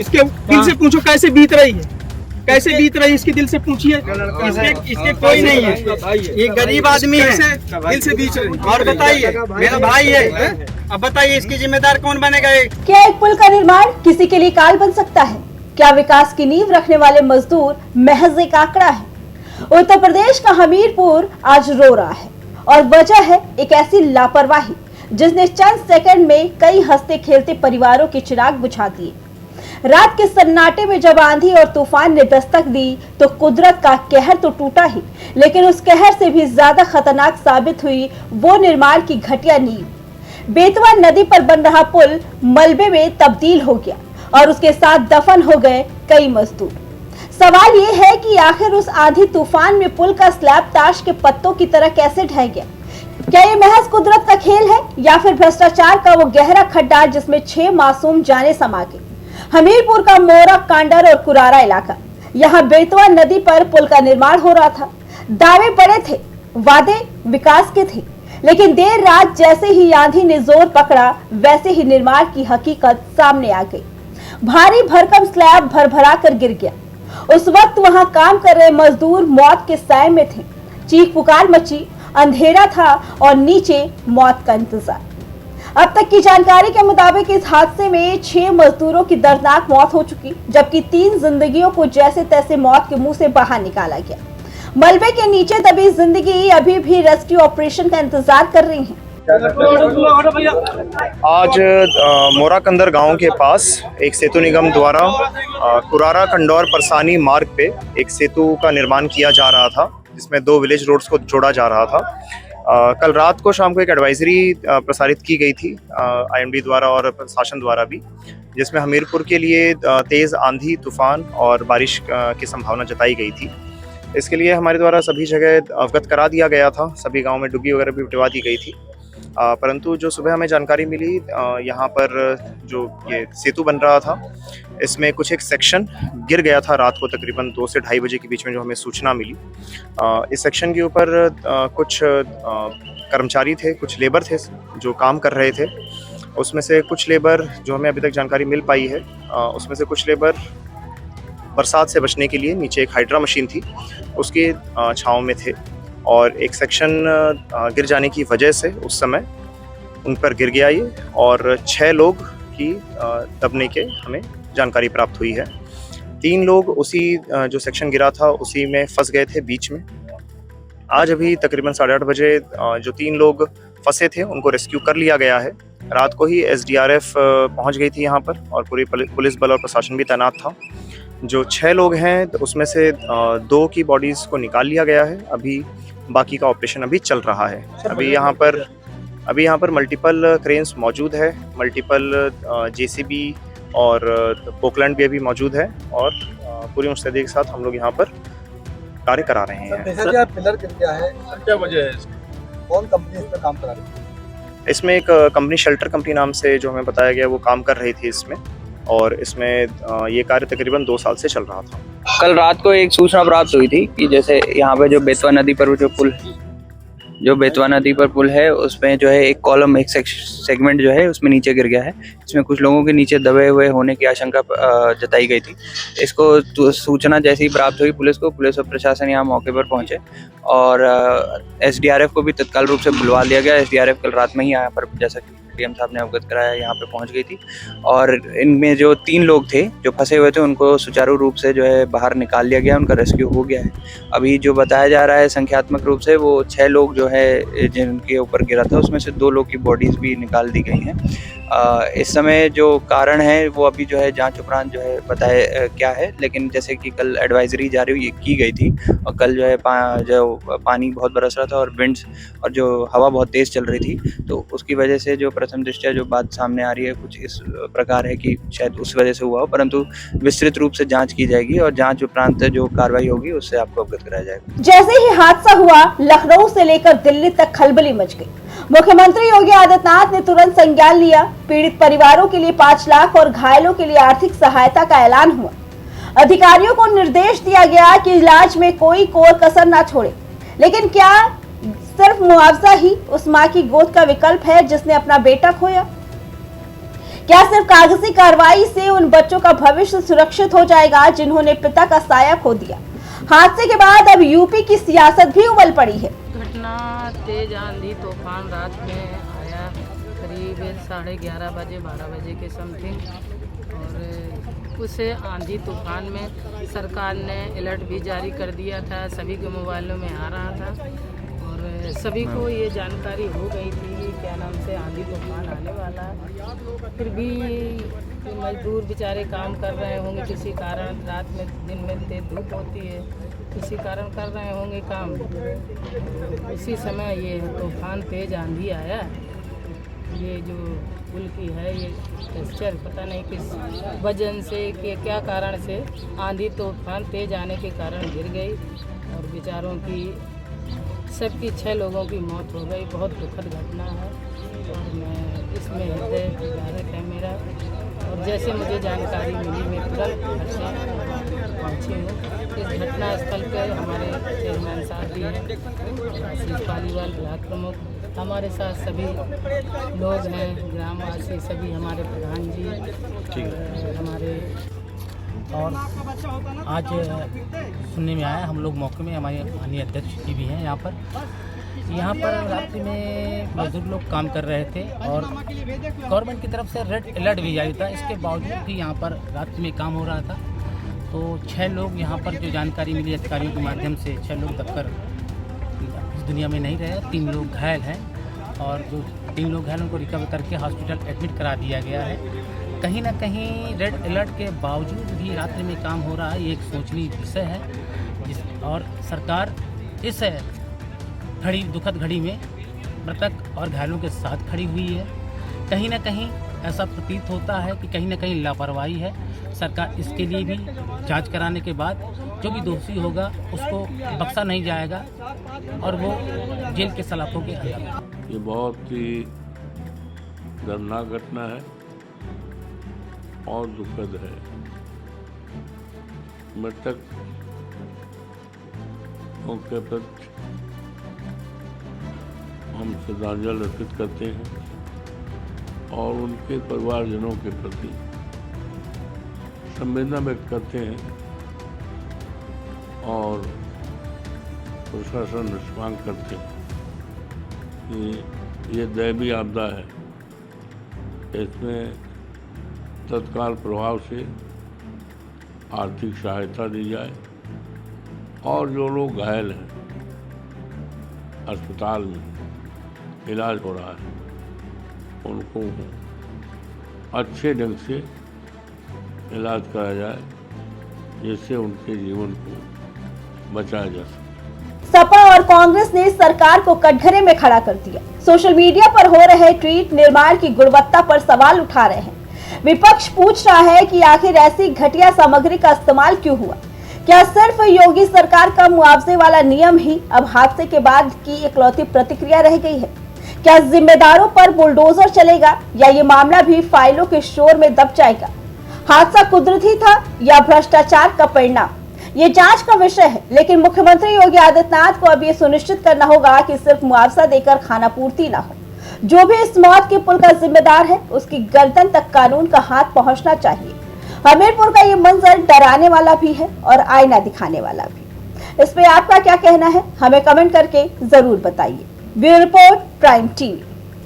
इसके दिल से पूछो कैसे बीत रही है, कैसे बीत रही है, इसके दिल से पूछिए। इसके कोई नहीं है, ये गरीब आदमी है, दिल से बीत रही। और बताइए, मेरा भाई है, अब बताइए इसकी जिम्मेदार कौन बनेगा? क्या एक पुल का निर्माण किसी के लिए काल बन सकता है? क्या विकास की नींव रखने वाले मजदूर महज एक आंकड़ा है? उत्तर प्रदेश का हमीरपुर आज रो रहा है और वजह है एक ऐसी लापरवाही जिसने चंद सेकंड में कई हंसते खेलते परिवारों के चिराग बुझा दिए। रात के सन्नाटे में जब आंधी और तूफान ने दस्तक दी तो कुदरत का कहर तो टूटा ही, लेकिन उस कहर से भी ज्यादा खतरनाक साबित हुई वो निर्माण की घटिया नींव। बेतवा नदी पर बन रहा पुल मलबे में तब्दील हो गया और उसके साथ दफन हो गए कई मजदूर। सवाल ये है कि आखिर उस आंधी तूफान में पुल का स्लैब ताश के पत्तों की तरह कैसे ढह गया? क्या ये महज कुदरत का खेल है या फिर भ्रष्टाचार का वो गहरा खड्डा जिसमें 6 मासूम जाने समा गए? हमीरपुर का मोरा, कांडर और कुरारा इलाका, यहाँ बेतवा नदी पर पुल का निर्माण हो रहा था। दावे पड़े थे, वादे विकास के थे, लेकिन देर रात जैसे ही आंधी ने जोर पकड़ा वैसे ही निर्माण की हकीकत सामने आ गई। भारी भरकम स्लैब भरभरा कर गिर गया। उस वक्त वहां काम कर रहे मजदूर मौत के साए में थे। चीख पुकार मची, अंधेरा था और नीचे मौत का इंतजार। अब तक की जानकारी के मुताबिक इस हादसे में 6 मजदूरों की दर्दनाक मौत हो चुकी, जबकि 3 जिंदगियों को जैसे तैसे मौत के मुंह से बाहर निकाला गया। मलबे के नीचे दबी जिंदगी अभी भी रेस्क्यू ऑपरेशन का इंतजार कर रही है। आज मोराकंदर गांव के पास एक सेतु निगम द्वारा कुरारा कंडौर परसानी मार्ग पे एक सेतु का निर्माण किया जा रहा था, जिसमें 2 विलेज रोड्स को जोड़ा जा रहा था। कल रात को शाम को एक एडवाइजरी प्रसारित की गई थी IMD द्वारा और प्रशासन द्वारा भी, जिसमें हमीरपुर के लिए तेज़ आंधी, तूफान और बारिश की संभावना जताई गई थी। इसके लिए हमारे द्वारा सभी जगह अवगत करा दिया गया था, सभी गाँव में डुग्गी वगैरह भी पिटवा दी गई थी। परंतु जो सुबह हमें जानकारी मिली, यहाँ पर जो ये सेतु बन रहा था इसमें कुछ एक सेक्शन गिर गया था रात को तकरीबन 2 से 2:30 बजे के बीच में जो हमें सूचना मिली। इस सेक्शन के ऊपर कुछ कर्मचारी थे, कुछ लेबर थे जो काम कर रहे थे। उसमें से कुछ लेबर, जो हमें अभी तक जानकारी मिल पाई है, उसमें से कुछ लेबर बरसात से बचने के लिए नीचे एक हाइड्रा मशीन थी उसके छाँव में थे और एक सेक्शन गिर जाने की वजह से उस समय उन पर गिर गया ये, और 6 लोग की दबने के हमें जानकारी प्राप्त हुई है। 3 लोग उसी जो सेक्शन गिरा था उसी में फंस गए थे बीच में। आज अभी तकरीबन 8:30 बजे जो 3 लोग फंसे थे उनको रेस्क्यू कर लिया गया है। रात को ही SDRF पहुंच गई थी यहाँ पर और पूरी पुलिस बल और प्रशासन भी तैनात था। जो 6 लोग हैं उसमें से 2 की बॉडीज़ को निकाल लिया गया है। अभी बाकी का ऑपरेशन अभी चल रहा है। अभी यहाँ पर मल्टीपल क्रेन्स मौजूद है, मल्टीपल JCB और पोकलैंड भी अभी मौजूद है और पूरी मुस्तैदी के साथ हम लोग यहाँ पर कार्य करा रहे हैं। पिलर गिर गया है, क्या वजह है? कौन कंपनी इस पर काम करा रही है? इसमें एक कंपनी शेल्टर कंपनी नाम से जो हमें बताया गया वो काम कर रही थी इसमें, और इसमें ये कार्य तकरीबन 2 साल से चल रहा था। कल रात को एक सूचना प्राप्त हुई थी कि जैसे यहाँ पे जो बेतवा नदी पर पुल है उसमें जो है एक कॉलम, एक सेगमेंट जो है उसमें नीचे गिर गया है। इसमें कुछ लोगों के नीचे दबे हुए होने की आशंका जताई गई थी। इसको सूचना जैसे ही प्राप्त हुई पुलिस और प्रशासन यहाँ मौके पर पहुंचे और SDRF को भी तत्काल रूप से बुलवा लिया गया। SDRF कल रात में ही यहाँ पर, जैसा कि DM साहब ने अवगत कराया, यहाँ पे पहुंच गई थी और इनमें जो 3 लोग थे जो फंसे हुए थे उनको सुचारू रूप से जो है बाहर निकाल लिया गया, उनका रेस्क्यू हो गया है। अभी जो बताया जा रहा है संख्यात्मक रूप से वो 6 लोग जो है जिनके ऊपर गिरा था उसमें से 2 लोग की बॉडीज भी निकाल दी गई हैं। इस समय जो कारण है वो अभी जो है जांच उपरांत जो है बताए क्या है, लेकिन जैसे कि कल एडवाइजरी जारी की गई थी और कल जो है पानी बहुत बरस रहा था और विंड्स और जो हवा बहुत तेज़ चल रही थी, तो उसकी वजह से जो प्रथम दृष्टया जो बात सामने आ रही है कुछ इस प्रकार है कि शायद उस वजह से हुआ हो, परंतु विस्तृत रूप से जांच की जाएगी और जांच उपरांत जो कार्रवाई होगी उससे आपको अवगत कराया जाएगा। जैसे ही हादसा हुआ, लखनऊ से लेकर दिल्ली तक खलबली मच गई। मुख्यमंत्री योगी आदित्यनाथ ने तुरंत संज्ञान लिया। पीड़ित परिवारों के लिए 5 लाख और घायलों के लिए आर्थिक सहायता का ऐलान हुआ। अधिकारियों को निर्देश दिया गया कि इलाज में कोई कोर कसर न छोड़े। लेकिन क्या सिर्फ मुआवजा ही उस मां की गोद का विकल्प है जिसने अपना बेटा खोया? क्या सिर्फ कागजी कार्रवाई से उन बच्चों का भविष्य सुरक्षित हो जाएगा जिन्होंने पिता का साया खो दिया? हादसे के बाद अब यूपी की सियासत भी उबल पड़ी है। घटना तेज आंधी तूफान रात में आया, करीब 11:30 बजे 12 बजे के समथिंग, और उस आंधी तूफान में सरकार ने अलर्ट भी जारी कर दिया था, सभी के मोबाइलों में आ रहा था और सभी को ये जानकारी हो गई थी क्या नाम से आंधी तूफान आने वाला है। फिर भी मजदूर बेचारे काम कर रहे होंगे, किसी कारण रात में दिन में तेज धूप होती है, किसी कारण कर रहे होंगे काम। उसी समय ये तूफान तेज आंधी आया, ये जो पुल की है ये टेक्सचर पता नहीं किस वजह से कि क्या कारण से आंधी तूफान तेज आने के कारण गिर गई और बेचारों की सबकी 6 लोगों की मौत हो गई। बहुत दुखद घटना है और मैं इसमें हृदय विदारक है मेरा। और जैसे मुझे जानकारी मिली मैं तुरंत घर से पहुँची हूँ। इस घटना स्थल पर हमारे चेयरमैन साहब भी हैं, आशीष पालीवाल ब्लॉक प्रमुख, हमारे साथ सभी लोग हैं, ग्रामवासी सभी, हमारे प्रधान जी हमारे। और आज सुनने में आया, हम लोग मौके में, हमारे माननीय अध्यक्ष जी भी हैं यहाँ पर रात्रि में मजदूर लोग काम कर रहे थे और गवर्नमेंट की तरफ से रेड अलर्ट भी जारी था। इसके बावजूद भी यहाँ पर रात्रि में काम हो रहा था। तो 6 लोग यहाँ पर जो जानकारी मिली अधिकारियों के माध्यम से, 6 लोग दबकर इस दुनिया में नहीं रहे, 3 लोग घायल हैं और जो 3 लोग घायल उनको रिकवर करके हॉस्पिटल एडमिट करा दिया गया है। कहीं ना कहीं रेड अलर्ट के बावजूद भी रात्रि में काम हो रहा है, ये एक सोचनीय विषय है। और सरकार इस दुखद घड़ी में मृतक और घायलों के साथ खड़ी हुई है। कहीं ना कहीं ऐसा प्रतीत होता है कि कहीं ना कहीं लापरवाही है। सरकार इसके लिए भी जांच कराने के बाद जो भी दोषी होगा उसको बख्शा नहीं जाएगा और वो जेल के सलाखों के अंदर। ये बहुत ही दर्दनाक घटना है और दुखद है। मृतक के प्रति हम श्रद्धांजलि अर्पित करते हैं और उनके परिवारजनों के प्रति संवेदना व्यक्त करते हैं और प्रशासन से मांग करते हैं कि ये दैवीय आपदा है, इसमें तत्काल प्रभाव से आर्थिक सहायता दी जाए और जो लोग घायल हैं अस्पताल में इलाज हो रहा है उनको अच्छे ढंग से इलाज कराया जाए जिससे उनके जीवन को बचाया जा सके। सपा और कांग्रेस ने सरकार को कटघरे में खड़ा कर दिया। सोशल मीडिया पर हो रहे ट्वीट निर्माण की गुणवत्ता पर सवाल उठा रहे हैं। विपक्ष पूछ रहा है कि आखिर ऐसी घटिया सामग्री का इस्तेमाल क्यों हुआ? क्या सिर्फ योगी सरकार का मुआवजे वाला नियम ही अब हादसे के बाद की इकलौती प्रतिक्रिया रह गई है? क्या जिम्मेदारों पर बुलडोजर चलेगा या ये मामला भी फाइलों के शोर में दब जाएगा? हादसा कुदरती था या भ्रष्टाचार का परिणाम? ये जांच का विषय है, लेकिन मुख्यमंत्री योगी आदित्यनाथ को अब ये सुनिश्चित करना होगा कि सिर्फ मुआवजा देकर खाना पूर्ति ना हो। जो भी इस मौत के पुल का जिम्मेदार है उसकी गर्दन तक कानून का हाथ पहुंचना चाहिए। हमीरपुर का ये मंजर डराने वाला भी है और आईना दिखाने वाला भी। इस पे आपका क्या कहना है, हमें कमेंट करके जरूर बताइए। Bureau report, prime TV.